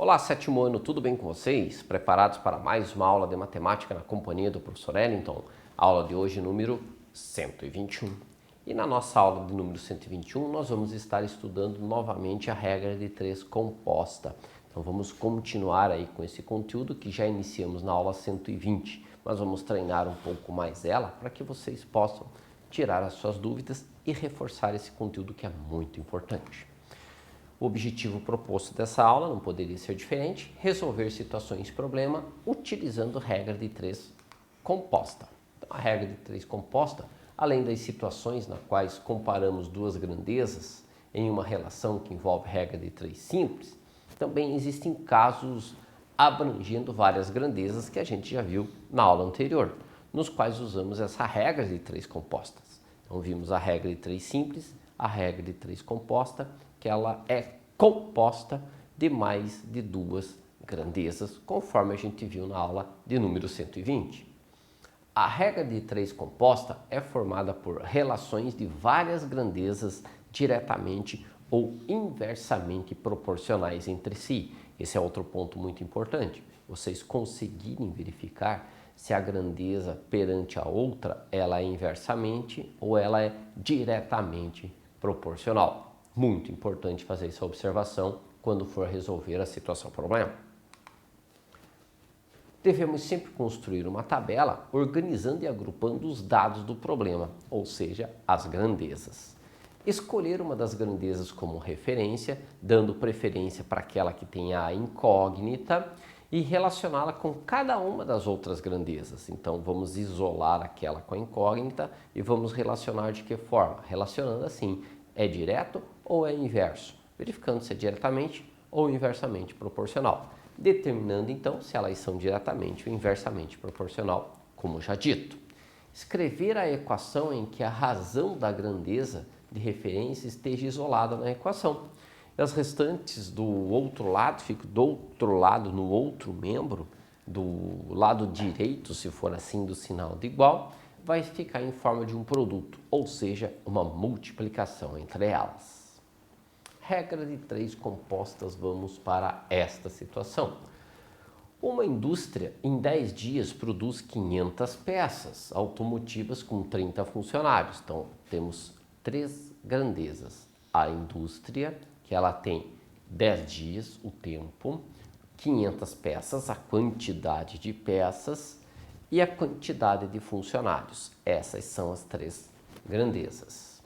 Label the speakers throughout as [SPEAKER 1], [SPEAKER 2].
[SPEAKER 1] Olá, sétimo ano, tudo bem com vocês? Preparados para mais uma aula de matemática na companhia do professor Ellington? A aula de hoje, número 121. E na nossa aula de número 121, nós vamos estar estudando novamente a regra de 3 composta. Então vamos continuar aí com esse conteúdo que já iniciamos na aula 120, mas vamos treinar um pouco mais ela para que vocês possam tirar as suas dúvidas e reforçar esse conteúdo que é muito importante. O objetivo proposto dessa aula não poderia ser diferente: resolver situações de problema utilizando regra de 3 composta. Então, a regra de 3 composta, além das situações nas quais comparamos duas grandezas em uma relação que envolve regra de 3 simples, também existem casos abrangendo várias grandezas que a gente já viu na aula anterior, nos quais usamos essa regra de 3 compostas. Então, vimos a regra de 3 simples, a regra de 3 composta, que ela é composta de mais de duas grandezas, conforme a gente viu na aula de número 120. A regra de 3 composta é formada por relações de várias grandezas diretamente ou inversamente proporcionais entre si. Esse é outro ponto muito importante. Vocês conseguirem verificar se a grandeza perante a outra ela é inversamente ou ela é diretamente proporcional. Muito importante fazer essa observação quando for resolver a situação problema. Devemos sempre construir uma tabela organizando e agrupando os dados do problema, ou seja, as grandezas. Escolher uma das grandezas como referência, dando preferência para aquela que tenha a incógnita e relacioná-la com cada uma das outras grandezas. Então, vamos isolar aquela com a incógnita e vamos relacionar de que forma? Relacionando assim, é direto ou é inverso? Verificando se é diretamente ou inversamente proporcional. Determinando, então, se elas são diretamente ou inversamente proporcional, como já dito. Escrever a equação em que a razão da grandeza de referência esteja isolada na equação. E as restantes do outro lado, ficam do outro lado, no outro membro, do lado direito, se for assim, do sinal de igual, vai ficar em forma de um produto, ou seja, uma multiplicação entre elas. Regra de 3 compostas, vamos para esta situação. Uma indústria em 10 dias produz 500 peças automotivas com 30 funcionários. Então, temos 3 grandezas. A indústria, que ela tem 10 dias, o tempo, 500 peças, a quantidade de peças, e a quantidade de funcionários. Essas são as 3 grandezas.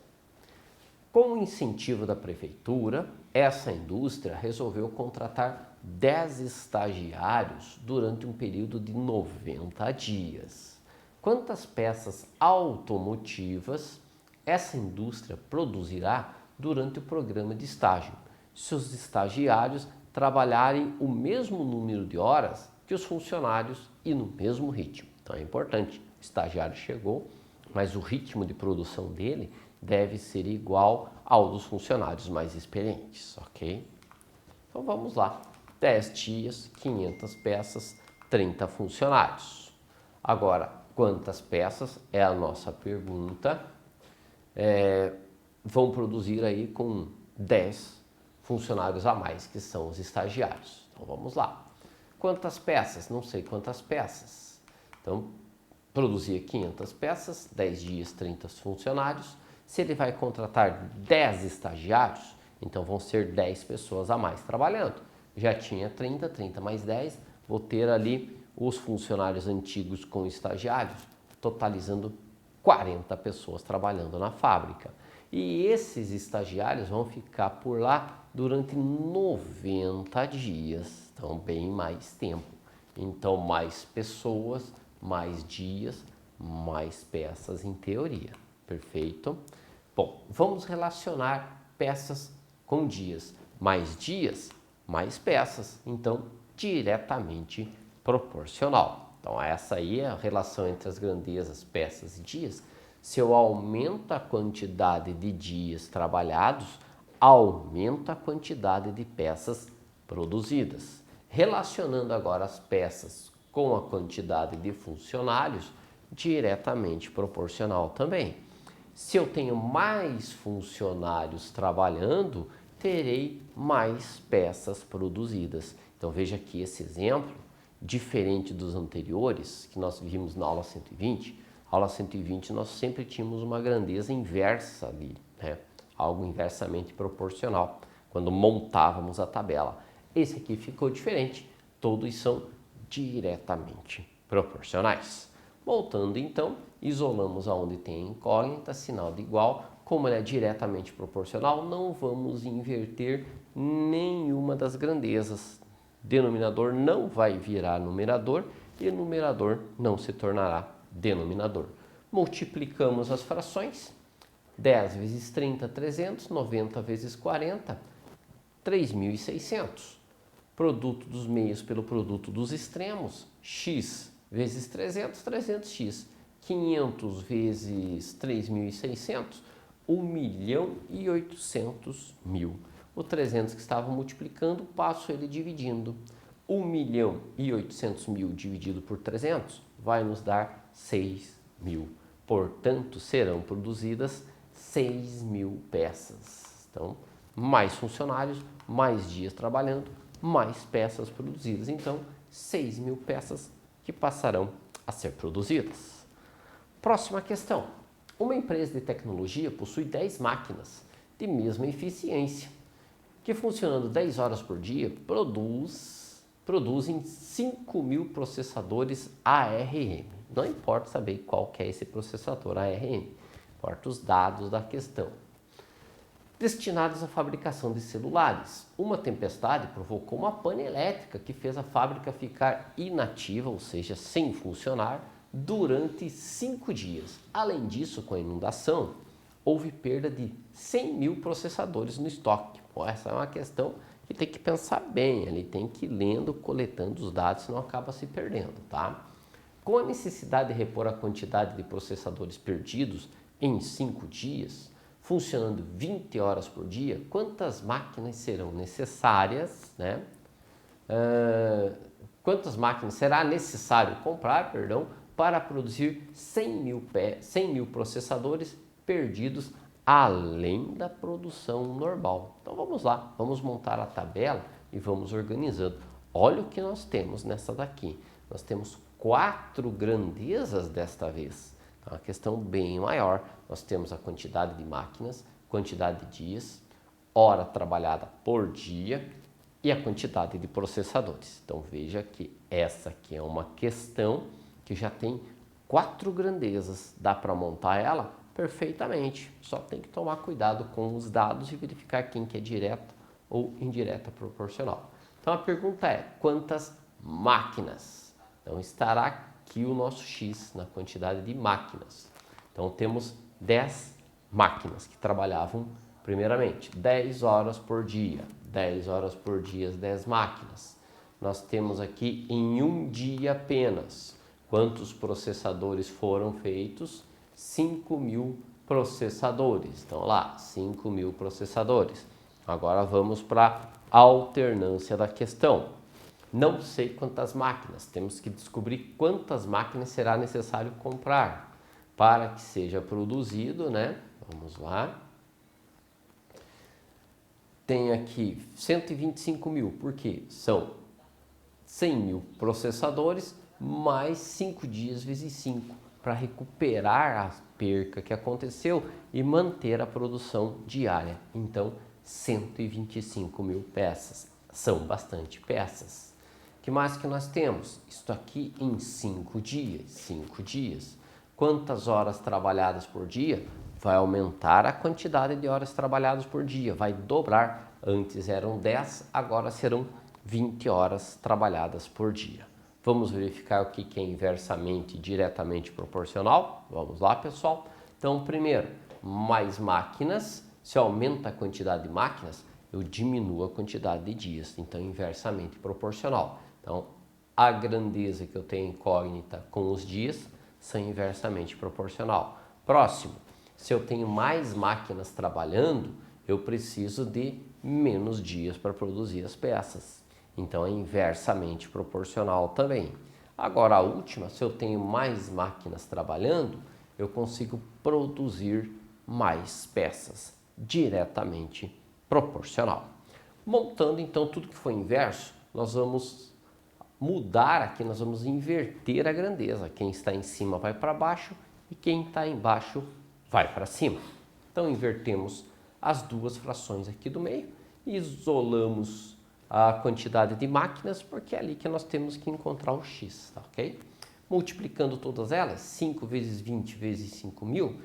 [SPEAKER 1] Com o incentivo da prefeitura, essa indústria resolveu contratar 10 estagiários durante um período de 90 dias. Quantas peças automotivas essa indústria produzirá durante o programa de estágio, se os estagiários trabalharem o mesmo número de horas que os funcionários e no mesmo ritmo? Então é importante, o estagiário chegou, mas o ritmo de produção dele deve ser igual ao dos funcionários mais experientes, ok? Então vamos lá, 10 dias, 500 peças, 30 funcionários. Agora, quantas peças é a nossa pergunta? Vão produzir aí com 10 funcionários a mais, que são os estagiários. Então vamos lá. Quantas peças? Não sei quantas peças. Então, produzia 500 peças, 10 dias, 30 funcionários. Se ele vai contratar 10 estagiários, então vão ser 10 pessoas a mais trabalhando. Já tinha 30, 30 mais 10, vou ter ali os funcionários antigos com estagiários, totalizando 40 pessoas trabalhando na fábrica. E esses estagiários vão ficar por lá durante 90 dias, então bem mais tempo. Então, mais pessoas, mais dias, mais peças em teoria. Perfeito? Bom, vamos relacionar peças com dias. Mais dias, mais peças. Então, diretamente proporcional. Então, essa aí é a relação entre as grandezas, peças e dias. Se eu aumento a quantidade de dias trabalhados, aumento a quantidade de peças produzidas. Relacionando agora as peças com a quantidade de funcionários, diretamente proporcional também. Se eu tenho mais funcionários trabalhando, terei mais peças produzidas. Então veja aqui esse exemplo, diferente dos anteriores que nós vimos na aula 120. Aula 120 nós sempre tínhamos uma grandeza inversa ali, né? Algo inversamente proporcional, quando montávamos a tabela. Esse aqui ficou diferente, todos são diretamente proporcionais. Voltando então, isolamos aonde tem incógnita, sinal de igual. Como ele é diretamente proporcional, não vamos inverter nenhuma das grandezas. Denominador não vai virar numerador e numerador não se tornará denominador. Multiplicamos as frações. 10 vezes 30, 300. 90 vezes 40, 3.600. Produto dos meios pelo produto dos extremos. X vezes 300, 300x. 500 vezes 3.600, 1.800.000. O 300 que estava multiplicando, passo ele dividindo. 1.800.000 dividido por 300 vai nos dar 6.000. Portanto, serão produzidas 6.000 peças. Então, mais funcionários, mais dias trabalhando, mais peças produzidas. Então, 6.000 peças que passarão a ser produzidas. Próxima questão. Uma empresa de tecnologia possui 10 máquinas de mesma eficiência, que funcionando 10 horas por dia, produzem 5.000 processadores ARM. Não importa saber qual que é esse processador ARM, importa os dados da questão. Destinados à fabricação de celulares. Uma tempestade provocou uma pane elétrica que fez a fábrica ficar inativa, ou seja, sem funcionar, durante 5 dias. Além disso, com a inundação, houve perda de 100.000 processadores no estoque. Pô, essa é uma questão que tem que pensar bem, ele tem que ir lendo, coletando os dados, senão acaba se perdendo, tá? Com a necessidade de repor a quantidade de processadores perdidos em 5 dias, funcionando 20 horas por dia, quantas máquinas serão necessárias, né? Quantas máquinas será necessário comprar, para produzir 100.000 processadores perdidos além da produção normal. Então vamos lá, vamos montar a tabela e vamos organizando. Olha o que nós temos nessa daqui. Nós temos 4 grandezas desta vez. É uma questão bem maior. Nós temos a quantidade de máquinas, quantidade de dias, hora trabalhada por dia e a quantidade de processadores. Então veja que essa aqui é uma questão que já tem 4 grandezas. Dá para montar ela perfeitamente. Só tem que tomar cuidado com os dados e verificar quem que é direta ou indireta proporcional. Então a pergunta é, quantas máquinas? Então estará aqui o nosso X na quantidade de máquinas. Então temos 10 máquinas que trabalhavam primeiramente 10 horas por dia. 10 horas por dia, 10 máquinas. Nós temos aqui em um dia apenas. Quantos processadores foram feitos? 5.000 processadores. Então lá, 5.000 processadores. Agora vamos para a alternância da questão. Não sei quantas máquinas. Temos que descobrir quantas máquinas será necessário comprar para que seja produzido, né? Vamos lá. Tem aqui 125.000, porque são 100.000 processadores mais 5 dias vezes 5 para recuperar a perca que aconteceu e manter a produção diária. Então, 125.000 peças. São bastante peças. O que mais que nós temos? Isto aqui em 5 dias. 5 dias. Quantas horas trabalhadas por dia? Vai aumentar a quantidade de horas trabalhadas por dia. Vai dobrar. Antes eram 10, agora serão 20 horas trabalhadas por dia. Vamos verificar o que é inversamente e diretamente proporcional? Vamos lá, pessoal. Então, primeiro, mais máquinas. Se aumenta a quantidade de máquinas, eu diminuo a quantidade de dias. Então, inversamente proporcional. Então, a grandeza que eu tenho incógnita com os dias são inversamente proporcional. Próximo, se eu tenho mais máquinas trabalhando, eu preciso de menos dias para produzir as peças. Então, é inversamente proporcional também. Agora, a última, se eu tenho mais máquinas trabalhando, eu consigo produzir mais peças, diretamente proporcional. Montando então tudo que foi inverso, nós vamos mudar aqui, nós vamos inverter a grandeza. Quem está em cima vai para baixo e quem está embaixo vai para cima. Então invertemos as duas frações aqui do meio e isolamos a quantidade de máquinas, porque é ali que nós temos que encontrar o x, tá, ok? Multiplicando todas elas, 5 vezes 20 vezes 5.000,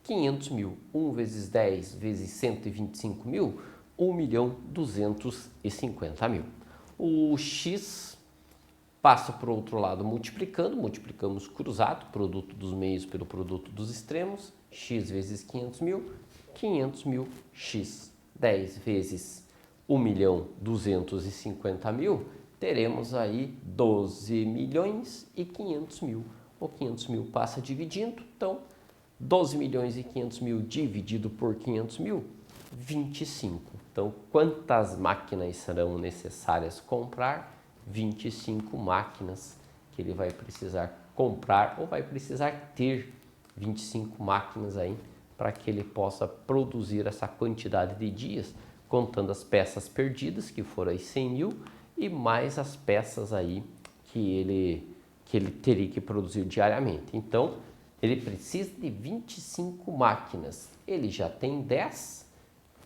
[SPEAKER 1] 500.000, 1 vezes 10 vezes 125.000, 1.250.000. O x passa para o outro lado multiplicando, multiplicamos cruzado, produto dos meios pelo produto dos extremos, x vezes 500.000, 500.000 x, 10 vezes 1.250.000, teremos aí 12.500.000. O 500.000 passa dividindo, então 12.500.000 dividido por 500.000, 25. Então, quantas máquinas serão necessárias comprar? 25 máquinas que ele vai precisar comprar ou vai precisar ter 25 máquinas aí para que ele possa produzir essa quantidade de dias, contando as peças perdidas, que foram aí 100.000, e mais as peças aí que ele teria que produzir diariamente. Então, ele precisa de 25 máquinas. Ele já tem 10.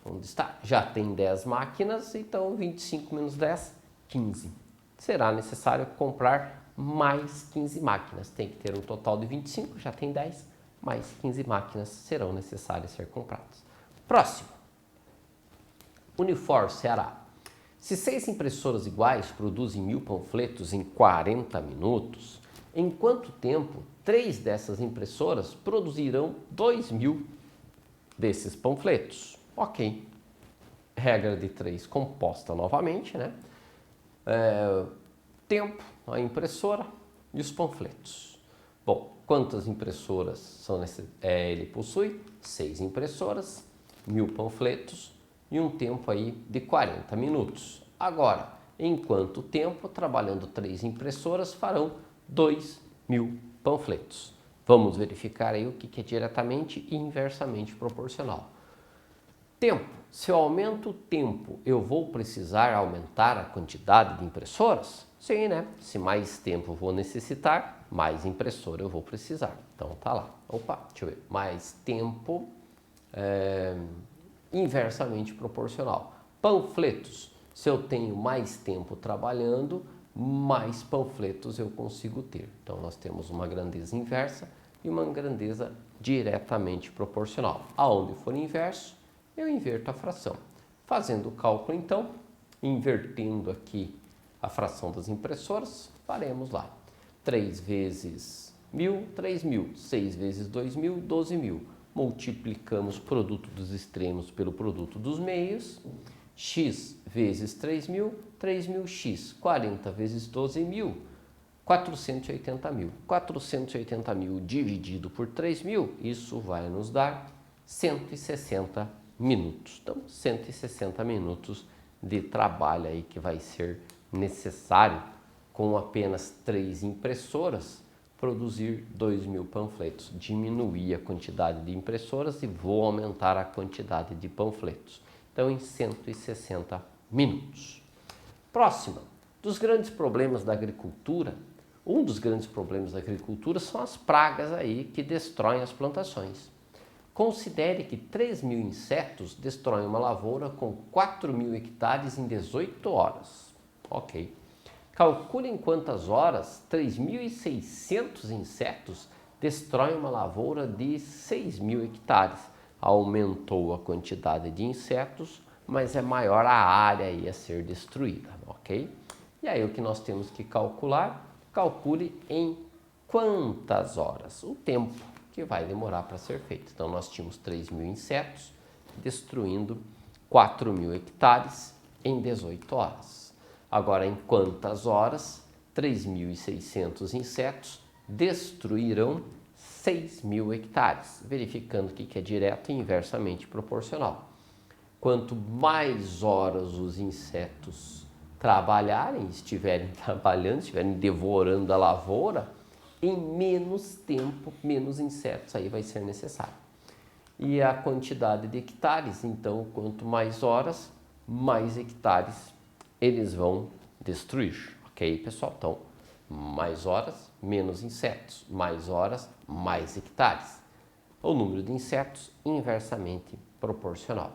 [SPEAKER 1] Onde está? Já tem 10 máquinas, então 25 menos 10, 15. Será necessário comprar mais 15 máquinas. Tem que ter um total de 25, já tem 10, mais 15 máquinas serão necessárias ser compradas. Próximo. Unifor Ceará. Se 6 impressoras iguais produzem 1.000 panfletos em 40 minutos, em quanto tempo 3 dessas impressoras produzirão 2.000 desses panfletos? Ok. Regra de 3 composta novamente, né? Tempo, a impressora e os panfletos. Bom, quantas impressoras ele possui? 6 impressoras, 1.000 panfletos e um tempo aí de 40 minutos. Agora, em quanto tempo, trabalhando 3 impressoras, farão 2.000 panfletos? Vamos verificar aí o que é diretamente e inversamente proporcional. Tempo. Se eu aumento o tempo, eu vou precisar aumentar a quantidade de impressoras? Sim, né? Se mais tempo eu vou necessitar, mais impressora eu vou precisar. Então tá lá. Opa, deixa eu ver. Mais tempo inversamente proporcional. Panfletos. Se eu tenho mais tempo trabalhando, mais panfletos eu consigo ter. Então nós temos uma grandeza inversa e uma grandeza diretamente proporcional. Aonde for inverso, eu inverto a fração. Fazendo o cálculo, então, invertendo aqui a fração das impressoras, faremos lá. 3 vezes 1.000, 3.000. 6 vezes 2.000, 12.000. Multiplicamos o produto dos extremos pelo produto dos meios. X vezes 3.000, 3.000x. 40 vezes 12.000, 480.000. 480.000 dividido por 3.000, isso vai nos dar 160 minutos. Então, 160 minutos de trabalho aí que vai ser necessário com apenas 3 impressoras produzir 2.000 panfletos. Diminuir a quantidade de impressoras e vou aumentar a quantidade de panfletos. Então, em 160 minutos. Próxima. Dos grandes problemas da agricultura, um dos grandes problemas da agricultura são as pragas aí que destroem as plantações. Considere que 3.000 insetos destroem uma lavoura com 4.000 hectares em 18 horas. Ok. Calcule em quantas horas 3.600 insetos destroem uma lavoura de 6.000 hectares. Aumentou a quantidade de insetos, mas é maior a área aí a ser destruída, ok? E aí o que nós temos que calcular? Calcule em quantas horas? O tempo que vai demorar para ser feito. Então, nós tínhamos 3.000 insetos destruindo 4.000 hectares em 18 horas. Agora, em quantas horas 3.600 insetos destruirão 6.000 hectares? Verificando que é direto e inversamente proporcional. Quanto mais horas os insetos trabalharem, estiverem trabalhando, estiverem devorando a lavoura, em menos tempo, menos insetos aí vai ser necessário. e a quantidade de hectares. Então, quanto mais horas, mais hectares eles vão destruir. Ok, pessoal? Então, mais horas, menos insetos. Mais horas, mais hectares. O número de insetos inversamente proporcional.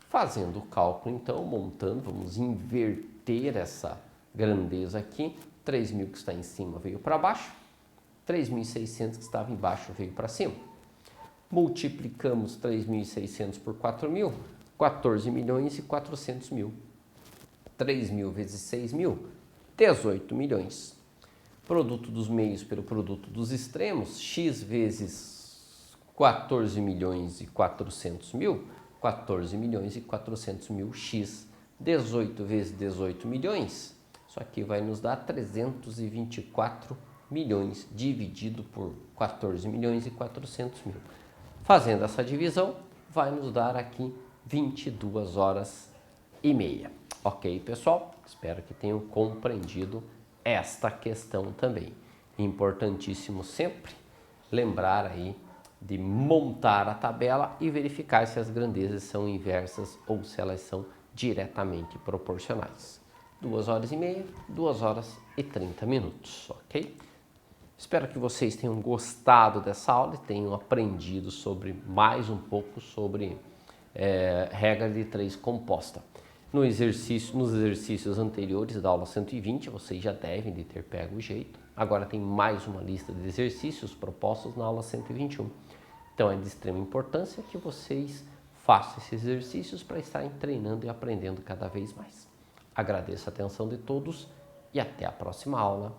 [SPEAKER 1] Fazendo o cálculo, então, montando, vamos inverter essa grandeza aqui. 3.000 que está em cima veio para baixo. 3.600 que estava embaixo veio para cima. Multiplicamos 3.600 por 4.000, 14 milhões e 400 mil. 3.000 vezes 6.000, 18 milhões. Produto dos meios pelo produto dos extremos, x vezes 14 milhões e 400 mil, 14 milhões e 400 mil x. 18 vezes 18 milhões, isso aqui vai nos dar 324 milhões dividido por 14 milhões e 400 mil. Fazendo essa divisão, vai nos dar aqui 22 horas e meia. Ok, pessoal? Espero que tenham compreendido esta questão também. Importantíssimo sempre lembrar aí de montar a tabela e verificar se as grandezas são inversas ou se elas são diretamente proporcionais. 2 horas e meia, 2 horas e 30 minutos, ok? Espero que vocês tenham gostado dessa aula e tenham aprendido mais um pouco sobre regra de 3 composta. Nos exercícios anteriores da aula 120, vocês já devem de ter pego o jeito. Agora tem mais uma lista de exercícios propostos na aula 121. Então é de extrema importância que vocês façam esses exercícios para estarem treinando e aprendendo cada vez mais. Agradeço a atenção de todos e até a próxima aula.